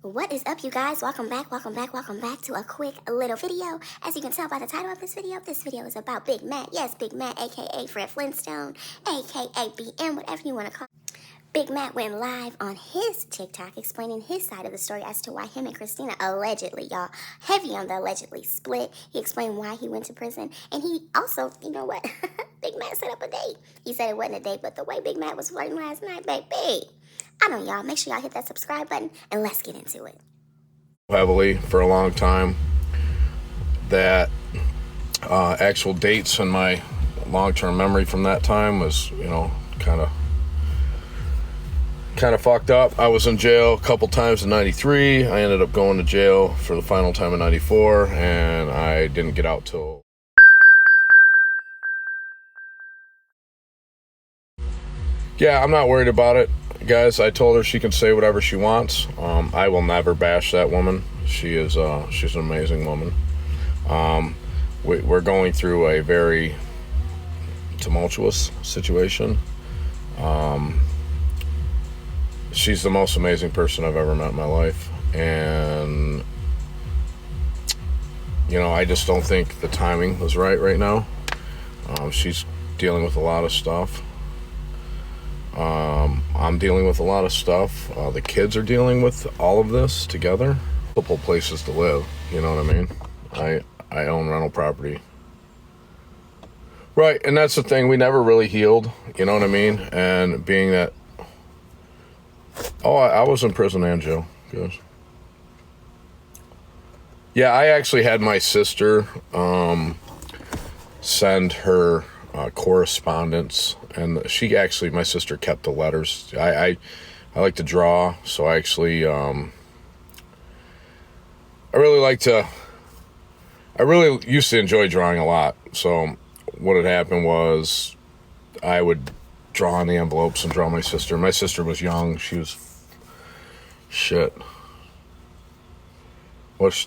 What is up, you guys? Welcome back to a quick little video. As you can tell by the title of this video is about Big Matt. Yes, Big Matt, aka Fred Flintstone, aka BM, whatever you want to call it. Big Matt went live on his TikTok explaining his side of the story as to why him and Christina allegedly, y'all, heavy on the allegedly split. He explained why he went to prison. And he also, you know what, Big Matt set up a date. He said it wasn't a date, but the way Big Matt was flirting last night, baby. I don't know, y'all. Make sure y'all hit that subscribe button and let's get into it. Heavily for a long time. That actual dates in my long-term memory from that time was, kind of fucked up. I was in jail a couple times in 93. I ended up going to jail for the final time in 94, and I didn't get out till... Yeah, I'm not worried about it, guys. I told her she can say whatever she wants. I will never bash that woman. She's an amazing woman. We're going through a very tumultuous situation. She's the most amazing person I've ever met in my life, and I just don't think the timing was right now. She's dealing with a lot of stuff. I'm dealing with a lot of stuff. The kids are dealing with all of this together. Multiple places to live, you know what I mean? I own rental property. Right, and that's the thing. We never really healed, you know what I mean? And being that... Oh, I was in prison and jail. Yes. Yeah, I actually had my sister send her correspondence, and my sister kept the letters. I like to draw, so I actually I really used to enjoy drawing a lot. So what had happened was I would draw on the envelopes and draw my sister. My sister was young. She was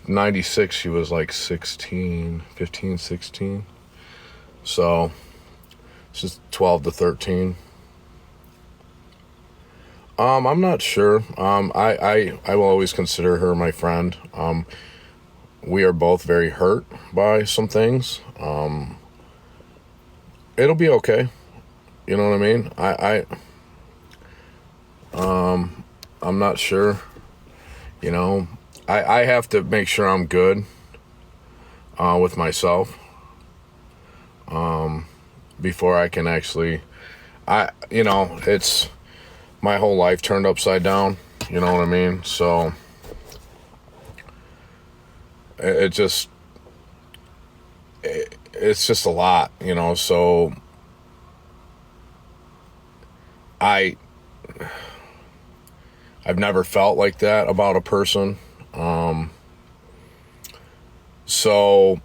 96. She was like 15, 16. So she's 12 to 13. I'm not sure. I will always consider her my friend. We are both very hurt by some things. It'll be okay. You know what I mean? I'm not sure. I have to make sure I'm good with myself before I can actually, it's my whole life turned upside down. You know what I mean? So it's just a lot, so I've never felt like that about a person. So,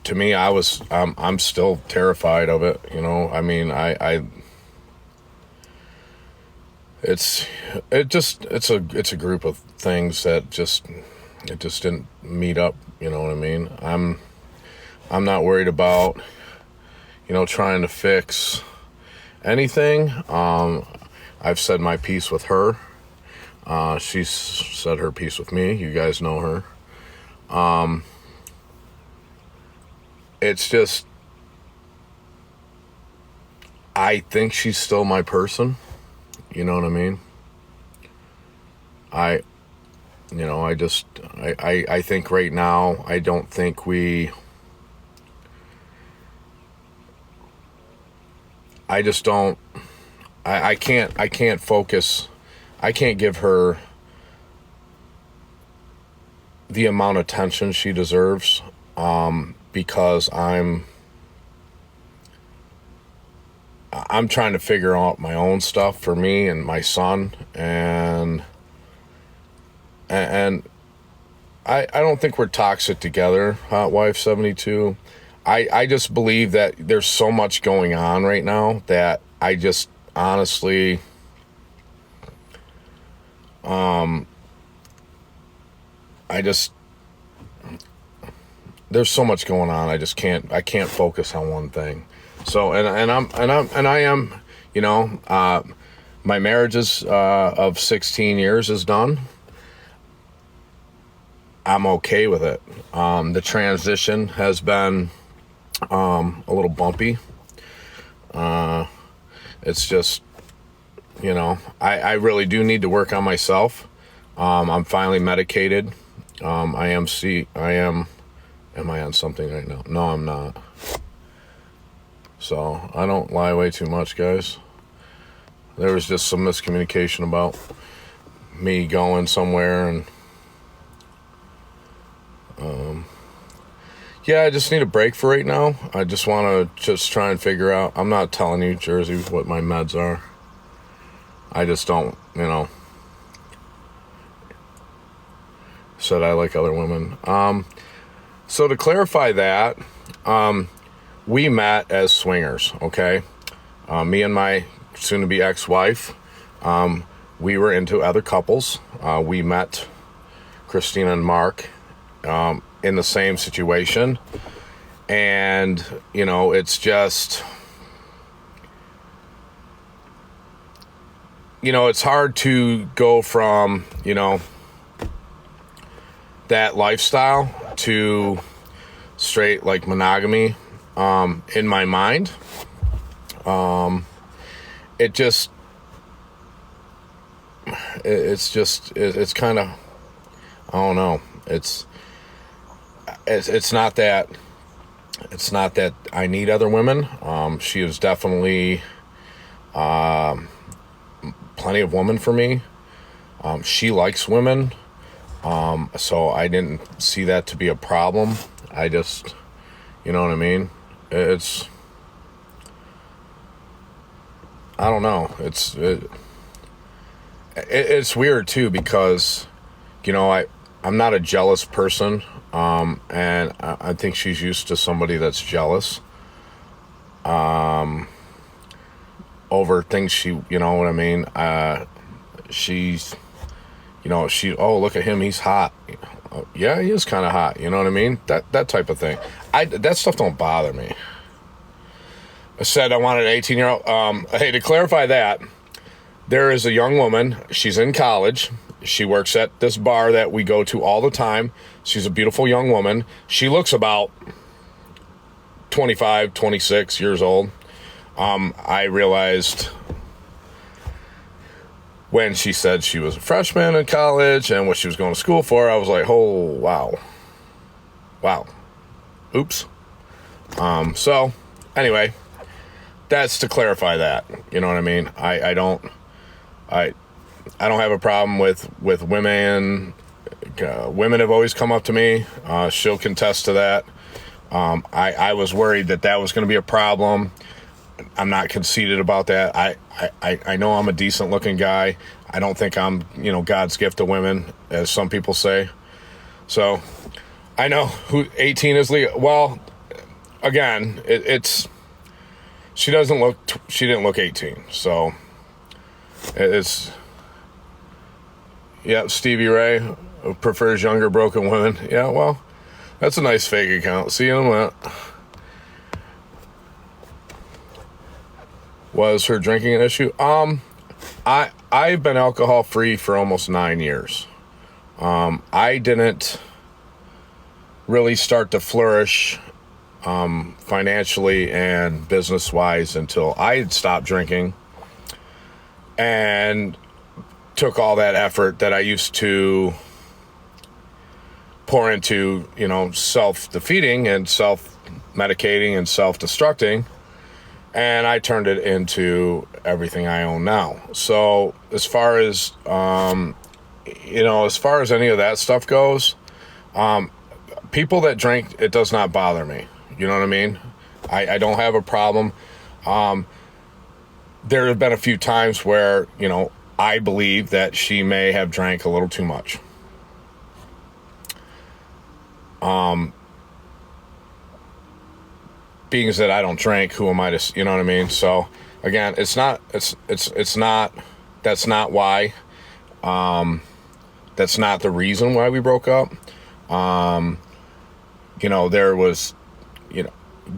to me, I'm still terrified of it. I mean, it's a group of things that just didn't meet up. You know what I mean? I'm not worried about, trying to fix anything. I've said my piece with her. She's said her piece with me. You guys know her. It's just, I think she's still my person. You know what I mean? I think right now, I don't think I just don't, I can't focus. I can't give her the amount of attention she deserves, because I'm trying to figure out my own stuff for me and my son, and I don't think we're toxic together, Hot Wife 72. I just believe that there's so much going on right now that I just honestly, there's so much going on. I can't focus on one thing. So, and I am, my marriage is of 16 years is done. I'm okay with it. The transition has been a little bumpy. It's just, I really do need to work on myself. I'm finally medicated. Am I on something right now? No, I'm not. So I don't lie away too much, guys. There was just some miscommunication about me going somewhere, and yeah, I just need a break for right now. I just want to try and figure out. I'm not telling you, Jersey, what my meds are. I just don't, said I like other women. So to clarify that, we met as swingers, okay? Me and my soon-to-be ex-wife, we were into other couples. We met Christina and Mark in the same situation. And, it's just, it's hard to go from, that lifestyle to straight like monogamy in my mind. It's kind of, I don't know. It's not that I need other women. She is definitely plenty of woman for me. She likes women. So I didn't see that to be a problem. I just, you know what I mean? I don't know. It's weird too, because, I'm not a jealous person. And I think she's used to somebody that's jealous, over things she, you know what I mean? She's, oh, look at him, he's hot. Yeah, he is kind of hot, you know what I mean? That type of thing. That stuff don't bother me. I said I wanted an 18-year-old. Hey, to clarify that, there is a young woman. She's in college. She works at this bar that we go to all the time. She's a beautiful young woman. She looks about 25, 26 years old. I realized when she said she was a freshman in college and what she was going to school for, I was like, oh, wow. Oops. So anyway, that's to clarify that, you know what I mean? I don't have a problem with women. Women have always come up to me. She'll contest to that. I was worried that was going to be a problem. I'm not conceited about that. I know I'm a decent looking guy. I don't think I'm, God's gift to women, as some people say. So I know who 18 is legal. Well, again, she didn't look 18. So it's, yeah, Stevie Ray prefers younger broken women. Yeah, well, that's a nice fake account. See you in a minute. Was her drinking an issue? I've been alcohol free for almost 9 years. I didn't really start to flourish financially and business wise until I had stopped drinking and took all that effort that I used to pour into, self-defeating and self-medicating and self-destructing. And I turned it into everything I own now. So as far as, as far as any of that stuff goes, people that drink, it does not bother me. You know what I mean? I don't have a problem. There have been a few times where, I believe that she may have drank a little too much. Being that I don't drink, who am I to, you know what I mean? So again, that's not why, that's not the reason why we broke up. There was,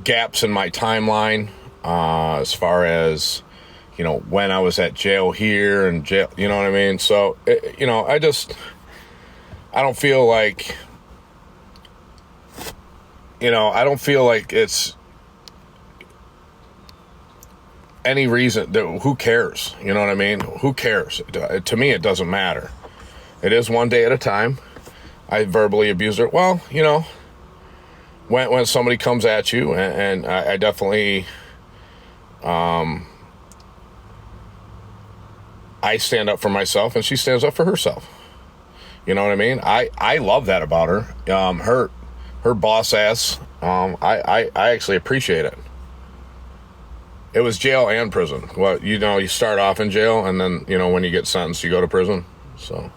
gaps in my timeline, as far as, when I was at jail here and jail, you know what I mean? So, I don't feel like, I don't feel like it's any reason that, who cares? You know what I mean? Who cares? To me, it doesn't matter. It is one day at a time. I verbally abused her. Well, when somebody comes at you, and I definitely, I stand up for myself and she stands up for herself. You know what I mean? I love that about her. Her boss ass, I actually appreciate it. It was jail and prison. Well, you start off in jail, and then, when you get sentenced, you go to prison. So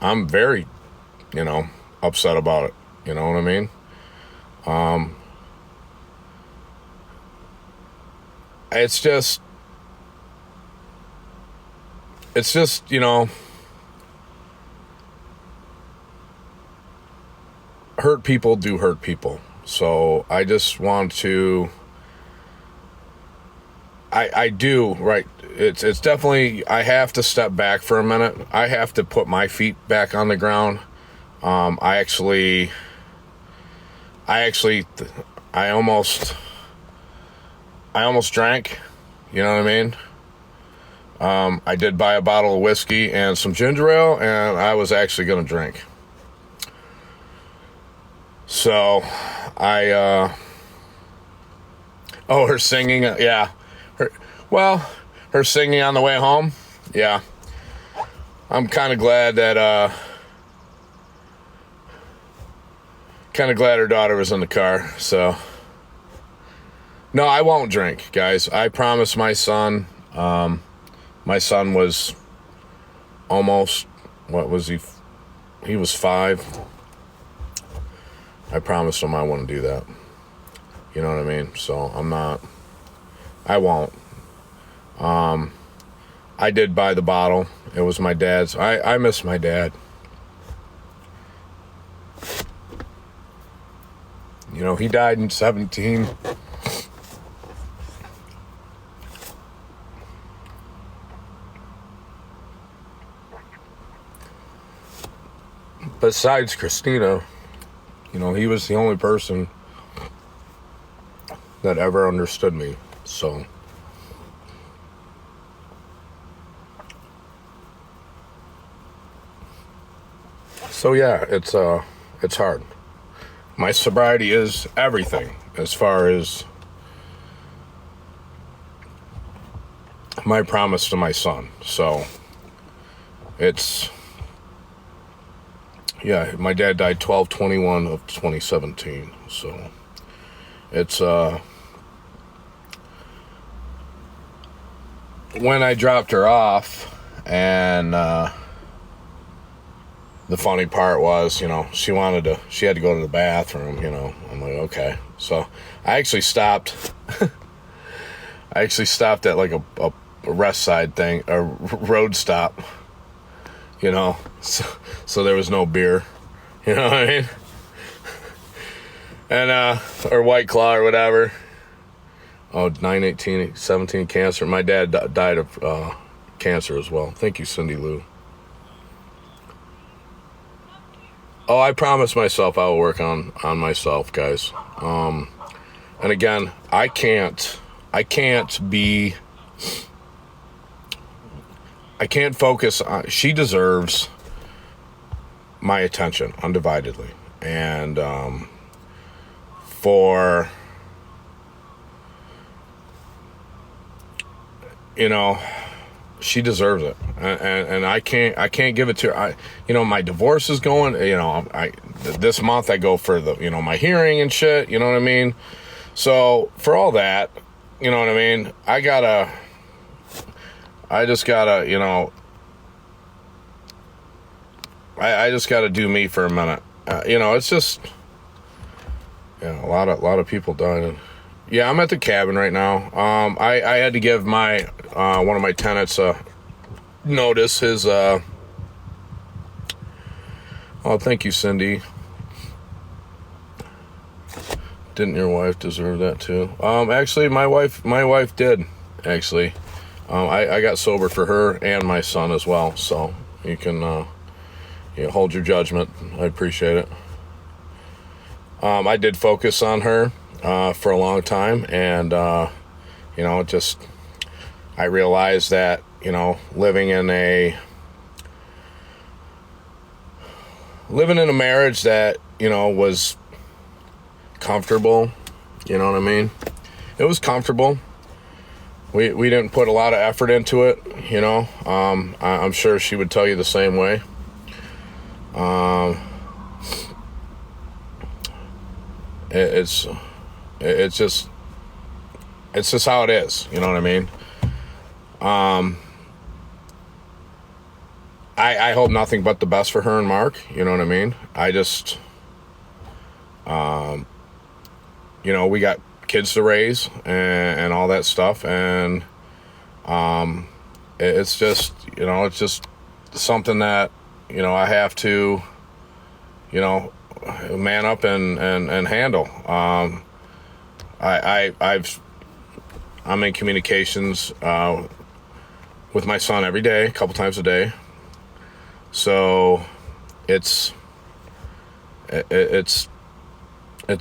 I'm very, upset about it. You know what I mean? It's just, hurt people do hurt people. So I just want to, I do, right. It's definitely, I have to step back for a minute. I have to put my feet back on the ground. I almost drank, you know what I mean? I did buy a bottle of whiskey and some ginger ale, and I was actually going to drink. So her singing, yeah. Her singing on the way home, yeah. I'm kind of glad that, her daughter was in the car, so. No, I won't drink, guys. I promised my son. My son was almost, what was he? He was 5. I promised him I wouldn't do that. You know what I mean? So I won't. I did buy the bottle. It was my dad's. I miss my dad. He died in 17. Besides Christina, he was the only person that ever understood me. So yeah, it's hard. My sobriety is everything as far as my promise to my son. So it's, yeah, my dad died 12/21 of 2017. So it's, when I dropped her off, and the funny part was, she had to go to the bathroom, I'm like, okay. So I actually stopped at like a rest side thing, a road stop, so there was no beer, you know what I mean? And, or White Claw or whatever. Oh, 9/18/17 cancer. My dad died of cancer as well. Thank you, Cindy Lou. Oh, I promised myself I will work on myself, guys. And again, I can't focus on, she deserves my attention undividedly. And for, she deserves it, and I can't give it to her. My divorce is going. This month I go for the my hearing and shit. You know what I mean? So for all that, you know what I mean. I just gotta I just gotta do me for a minute. It's just a lot of people dying. Yeah, I'm at the cabin right now. I had to give my one of my tenants notice. His oh, thank you, Cindy. Didn't your wife deserve that too? Actually, my wife did. Actually, I got sober for her and my son as well. So you can hold your judgment. I appreciate it. I did focus on her for a long time, and just I realized that living in a marriage that was comfortable. You know what I mean? It was comfortable. We didn't put a lot of effort into it. I'm sure she would tell you the same way. It's just how it is. You know what I mean? I hope nothing but the best for her and Mark. You know what I mean? I just, we got kids to raise and all that stuff. And it's just, it's just something that, I have to, man up and handle. I'm in communications with my son every day, a couple times a day. So it's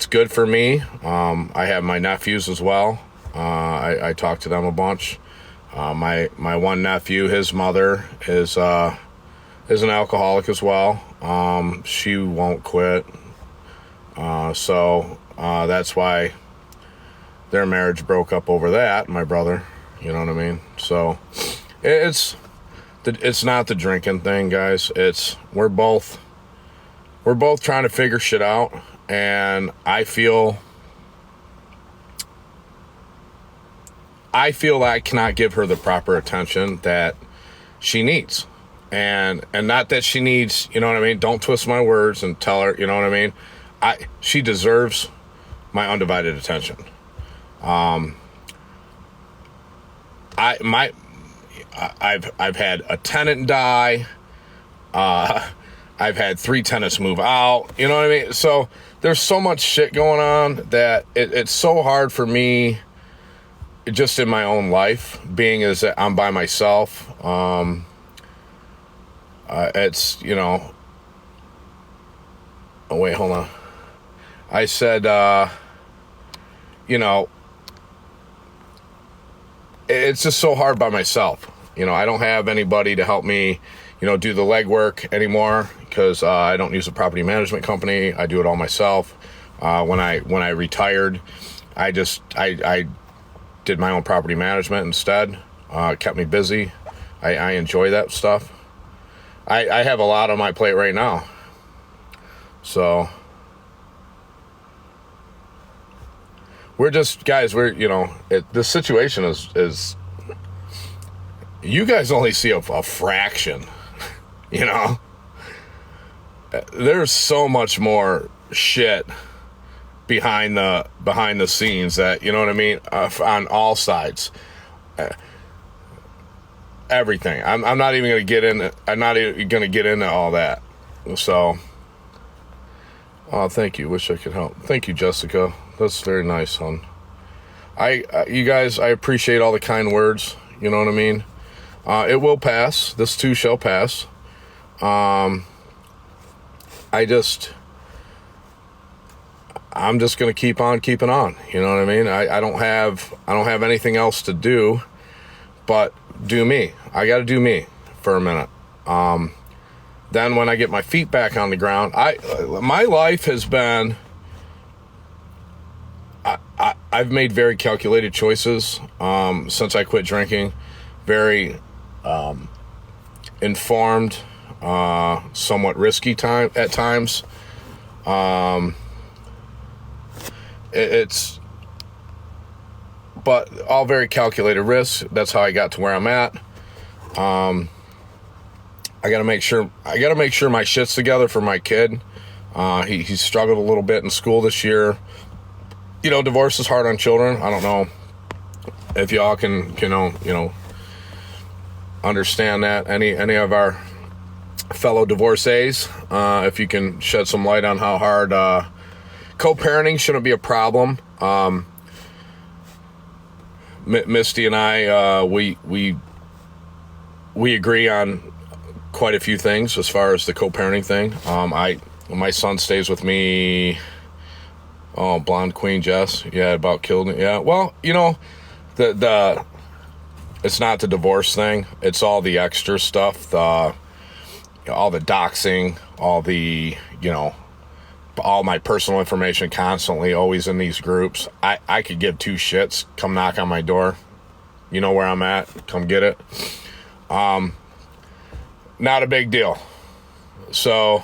good for me. I have my nephews as well. I talk to them a bunch. My one nephew, his mother is an alcoholic as well. She won't quit. So that's why their marriage broke up over that, my brother. You know what I mean? So it's not the drinking thing, guys. We're both trying to figure shit out, and I feel I cannot give her the proper attention that she needs. And not that she needs, you know what I mean? Don't twist my words and tell her, you know what I mean? She deserves my undivided attention. I've had a tenant die. I've had 3 tenants move out. You know what I mean? So there's so much shit going on that it's so hard for me just in my own life, being as I'm by myself. It's, oh wait, hold on. I said, it's just so hard by myself. I don't have anybody to help me, do the legwork anymore, because I don't use a property management company. I do it all myself. When I retired, I did my own property management instead. It kept me busy. I enjoy that stuff. I have a lot on my plate right now. So we're just, guys, the situation is you guys only see a fraction, There's so much more shit behind the scenes that, you know what I mean, on all sides. Everything. I'm not even going to get into. I'm not even going to get into all that. So, thank you. Wish I could help. Thank you, Jessica. That's very nice, hon. You guys, I appreciate all the kind words. You know what I mean? It will pass. This too shall pass. I'm just going to keep on keeping on. You know what I mean? I don't have anything else to do but do me. I got to do me for a minute. Then when I get my feet back on the ground, my life has been, I've made very calculated choices since I quit drinking. Very informed, somewhat risky at times. But all very calculated risks. That's how I got to where I'm at. I gotta make sure my shit's together for my kid. He struggled a little bit in school this year. Divorce is hard on children. I don't know if y'all can understand that. Any of our fellow divorcees, if you can shed some light on how hard co-parenting shouldn't be a problem. Misty and I, we agree on quite a few things as far as the co-parenting thing. My son stays with me. Oh, Blonde Queen Jess. Yeah, about killed me. Yeah. Well, the it's not the divorce thing. It's all the extra stuff. All the doxing, all the, all my personal information constantly, always in these groups. I could give two shits. Come knock on my door. You know where I'm at. Come get it. Not a big deal. So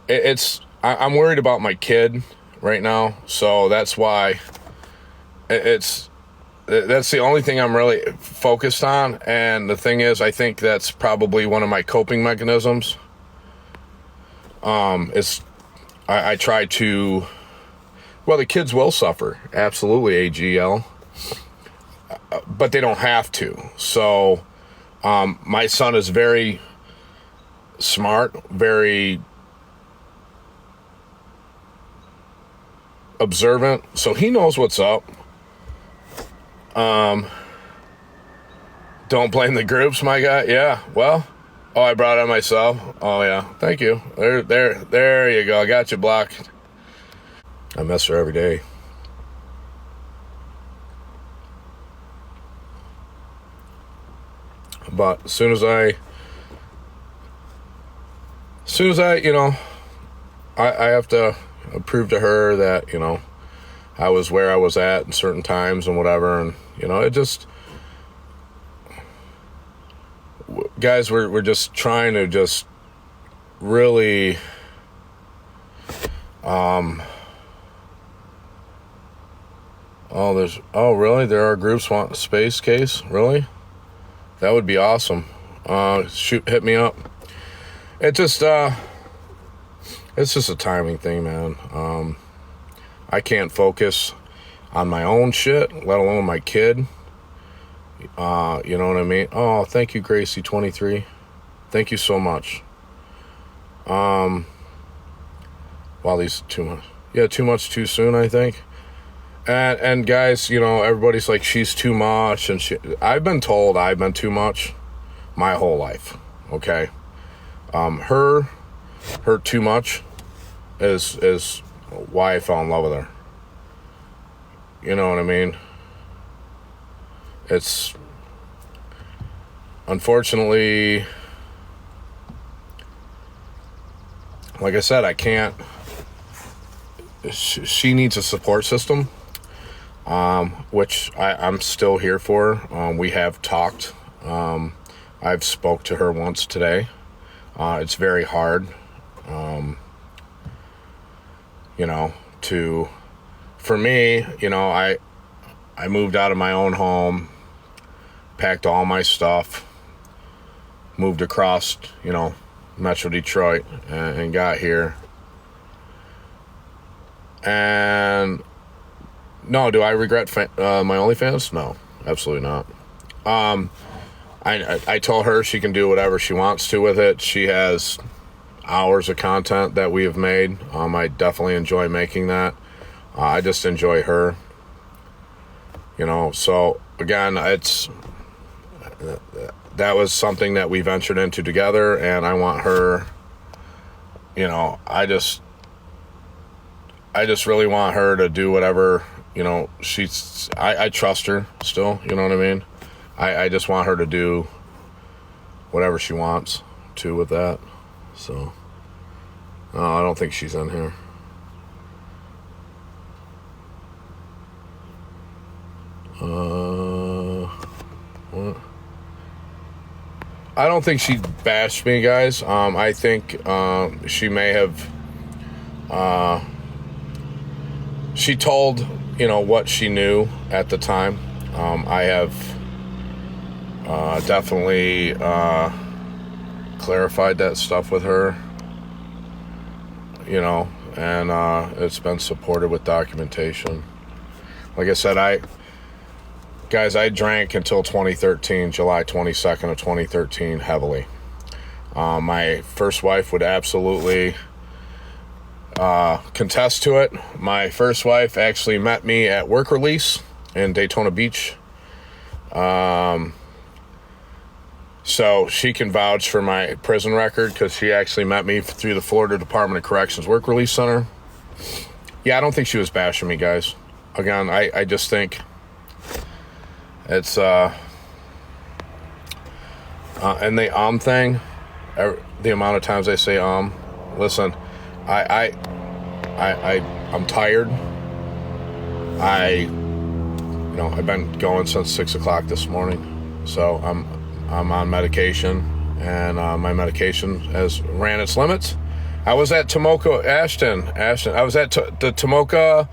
I'm worried about my kid right now. So that's why that's the only thing I'm really focused on. And the thing is, I think that's probably one of my coping mechanisms. I try to, well, the kids will suffer. Absolutely, AGL. But they don't have to. So, my son is very smart, very observant, so he knows what's up. Don't blame the groups, my guy. Yeah, well, I brought it on myself. Oh yeah, thank you. There you go. I got you blocked. I miss her every day. But as soon as I, I have to prove to her that, I was where I was at in certain times and whatever. And, it just, guys, we're just trying to just really, really? There are groups want a space case? Really? That would be awesome. Hit me up. It's just a timing thing, man. I can't focus on my own shit, let alone my kid. You know what I mean? Oh, thank you, Gracie23. Thank you so much. Wow, these too much. Yeah, too much too soon, I think. And guys, everybody's like, she's too much, and I've been told I've been too much my whole life. Okay. Her too much is why I fell in love with her. You know what I mean? It's unfortunately, like I said, I can't. She needs a support system, which I'm still here for. We have talked. I've spoke to her once today. It's very hard, for me, I moved out of my own home, packed all my stuff, moved across, Metro Detroit, and got here. And no, do I regret my OnlyFans? No, absolutely not. I told her she can do whatever she wants to with it. She has hours of content that we have made. I definitely enjoy making that. I just enjoy her. So again, that was something that we ventured into together, and I want her, I just really want her to do whatever, I trust her still, you know what I mean? I just want her to do whatever she wants to with that. So, I don't think she's in here. What? I don't think she bashed me, guys. I think she may have. She told, what she knew at the time. I have definitely clarified that stuff with her, and it's been supported with documentation. Like I said, I drank until 2013, July 22nd of 2013, heavily. My first wife would absolutely contest to it. My first wife actually met me at work release in Daytona Beach. So she can vouch for my prison record because she actually met me through the Florida Department of Corrections Work Release Center. Yeah, I don't think she was bashing me, guys. Again, I just think it's and the thing, the amount of times I say listen, I'm tired. I've been going since 6 o'clock this morning, so I'm on medication, and my medication has ran its limits. I was at Tomoka, Ashton. I was at the Tomoka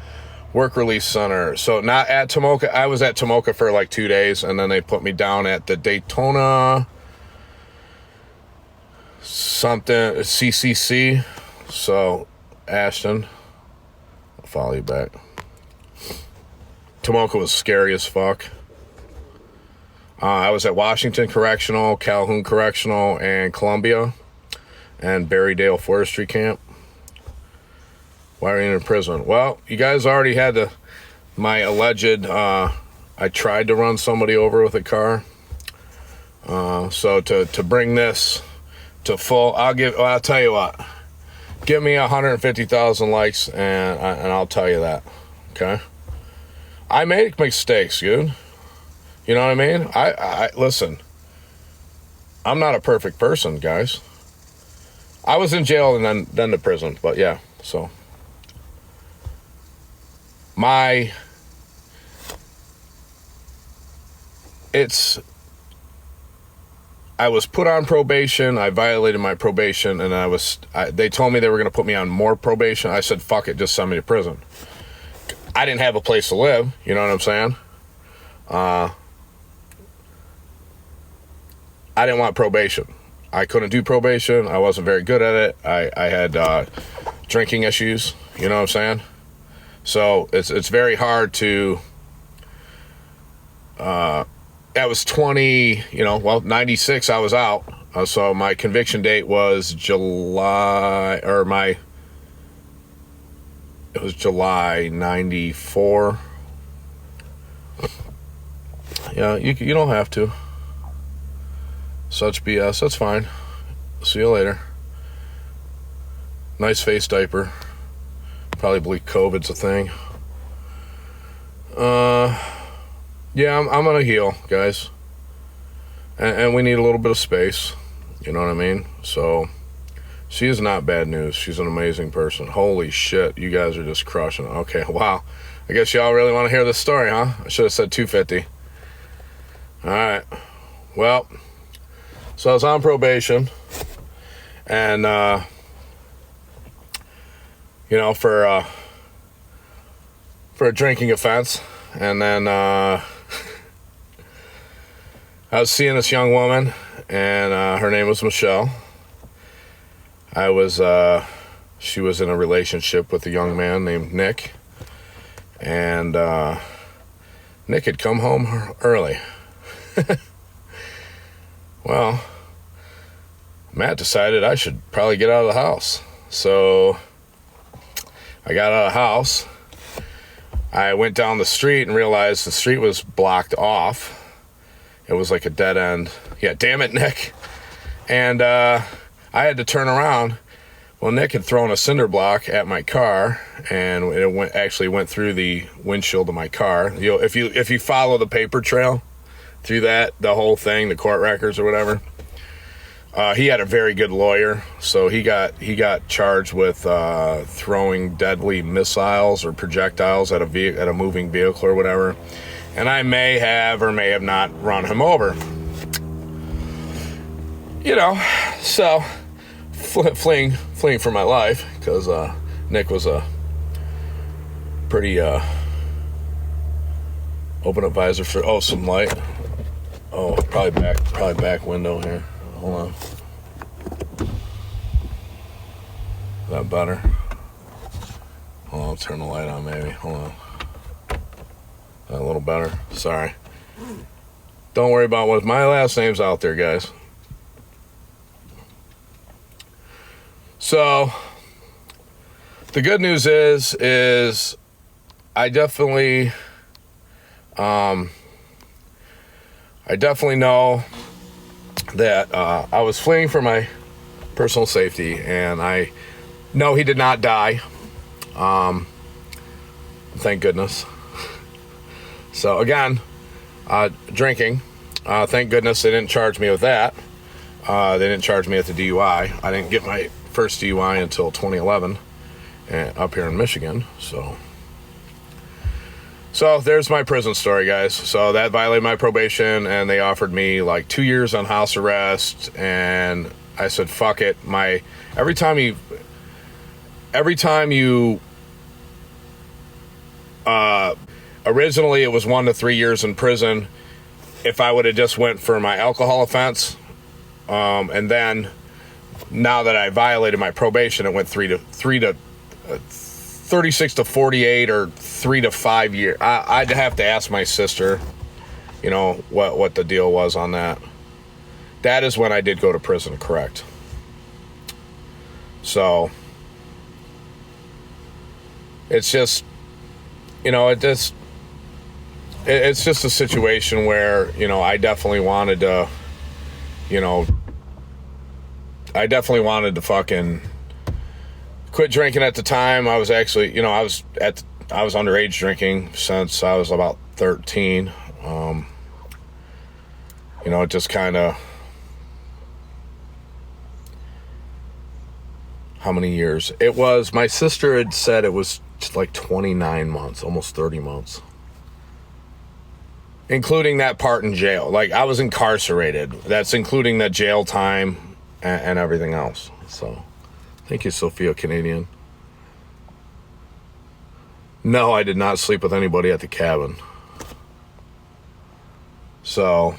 Work Release Center. So not at Tomoka. I was at Tomoka for like 2 days, and then they put me down at the Daytona something CCC. So Ashton, I'll follow you back. Tomoka was scary as fuck. I was at Washington Correctional, Calhoun Correctional, and Columbia, and Berrydale Forestry Camp. Why are you in prison? Well, you guys already had my alleged, I tried to run somebody over with a car. So to bring this to full, I'll tell you what, give me 150,000 likes and I'll tell you that, okay? I make mistakes, dude. You know what I mean? I listen, I'm not a perfect person, guys. I was in jail and then to prison, but yeah, so. I was put on probation. I violated my probation, and they told me they were going to put me on more probation. I said, fuck it, just send me to prison. I didn't have a place to live, you know what I'm saying? I didn't want probation. I couldn't do probation. I wasn't very good at it. I had drinking issues, you know what I'm saying? So it's very hard to, that was 96, I was out. So my conviction date was July 94. Yeah, you don't have to. Such BS, that's fine. See you later. Nice face diaper. Probably believe COVID's a thing. Yeah, I'm gonna heal, guys. And we need a little bit of space. You know what I mean? So, she is not bad news. She's an amazing person. Holy shit, you guys are just crushing it. Okay, wow. I guess y'all really want to hear this story, huh? I should have said 250. Alright. Well, so I was on probation. And, for a drinking offense. And then I was seeing this young woman, and her name was Michelle. She was in a relationship with a young man named Nick, and Nick had come home early. Well, Matt decided I should probably get out of the house. So I got out of the house. I went down the street and realized the street was blocked off. It was like a dead end. Yeah, damn it, Nick. And I had to turn around. Well, Nick had thrown a cinder block at my car, and it actually went through the windshield of my car. If you follow the paper trail through the whole thing, the court records or whatever, he had a very good lawyer, so he got charged with throwing deadly missiles or projectiles at a moving vehicle or whatever. And I may have or may have not run him over. So fleeing for my life, because Nick was a pretty open up visor for some light. Oh, probably back window here. Hold on. Is that better? Hold on, I'll turn the light on maybe. Hold on. A little better. Sorry. Don't worry about what my last name's out there, guys. So the good news is I definitely know that I was fleeing for my personal safety, and I know he did not die. Thank goodness. So again, drinking. Thank goodness they didn't charge me with that. They didn't charge me at the DUI. I didn't get my first DUI until 2011 up here in Michigan. So there's my prison story, guys. So that violated my probation, and they offered me like 2 years on house arrest, and I said, fuck it. Every time you originally it was 1 to 3 years in prison if I would have just went for my alcohol offense, and then now that I violated my probation, it went 36 to 48 or 3 to 5 years. I'd have to ask my sister, what the deal was on that. That is when I did go to prison, correct? So it's just, it's just a situation where, I definitely wanted to fucking quit drinking at the time. I was actually, I was underage drinking since I was about 13. It just kind of, how many years? It was, my sister had said it was like 29 months, almost 30 months. Including that part in jail. Like, I was incarcerated. That's including that jail time and everything else. So, thank you, Sophia Canadian. No, I did not sleep with anybody at the cabin. So,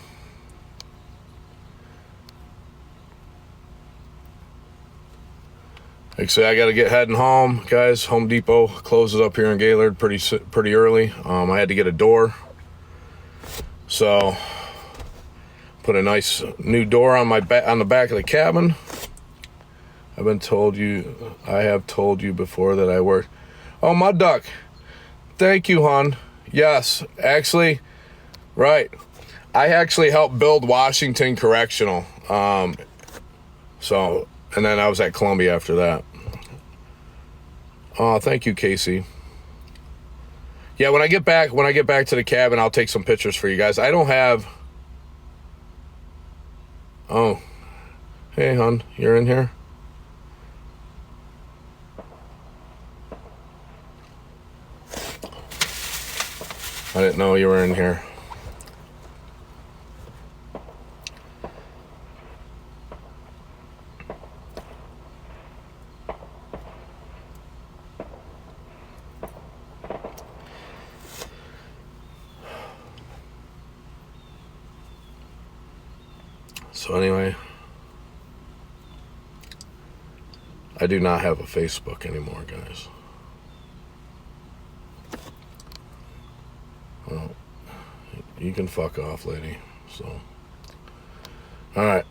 actually, I got to get heading home, guys. Home Depot closes up here in Gaylord pretty early. I had to get a door. So, put a nice new door on the back of the cabin. I have told you before that I work. Oh, my duck. Thank you, hon. Yes, actually, right. I actually helped build Washington Correctional. So, and then I was at Columbia after that. Oh, thank you, Casey. Yeah, when I get back to the cabin, I'll take some pictures for you guys. I don't have. Oh, hey, hon, you're in here? I didn't know you were in here. So anyway, I do not have a Facebook anymore, guys. Well, you can fuck off, lady. So, all right.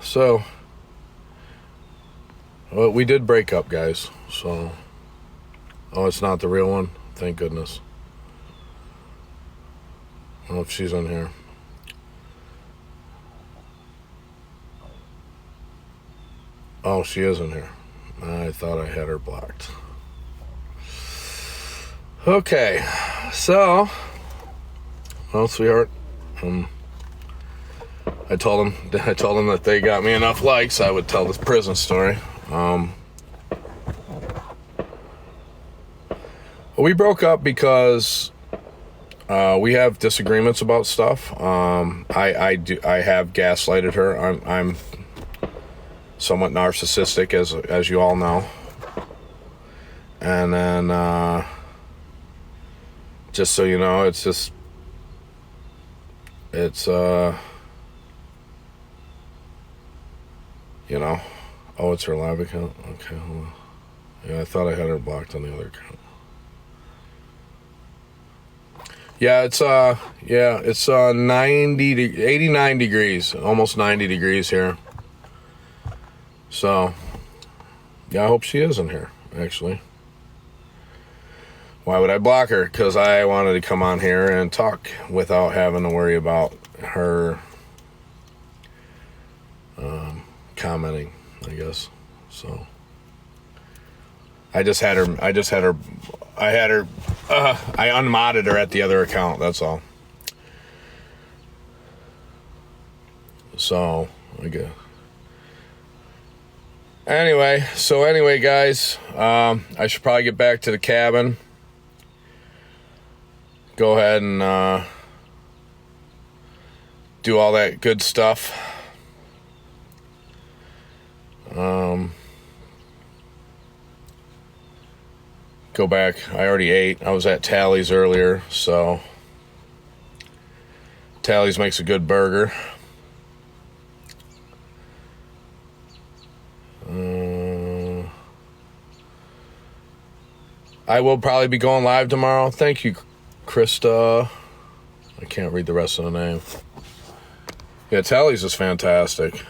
So, well, we did break up, guys. So, oh, it's not the real one. Thank goodness. I don't know if she's in here. Oh, she is in here. I thought I had her blocked. Okay, so, well, sweetheart, I told them that they got me enough likes, I would tell this prison story. We broke up because we have disagreements about stuff. I have gaslighted her. I'm somewhat narcissistic, as you all know. And then, just so you know, it's oh, it's her live account. Okay, hold on. Yeah, I thought I had her blocked on the other account. Yeah, it's 89 degrees, almost 90 degrees here. So, yeah, I hope she is in here, actually. Why would I block her? Because I wanted to come on here and talk without having to worry about her commenting, I guess. So I unmodded her at the other account, that's all. So, Anyway, guys, I should probably get back to the cabin. Go ahead and do all that good stuff. Go back. I already ate. I was at Tally's earlier, so Tally's makes a good burger. I will probably be going live tomorrow. Thank you, Krista. I can't read the rest of the name. Yeah, Tally's is fantastic.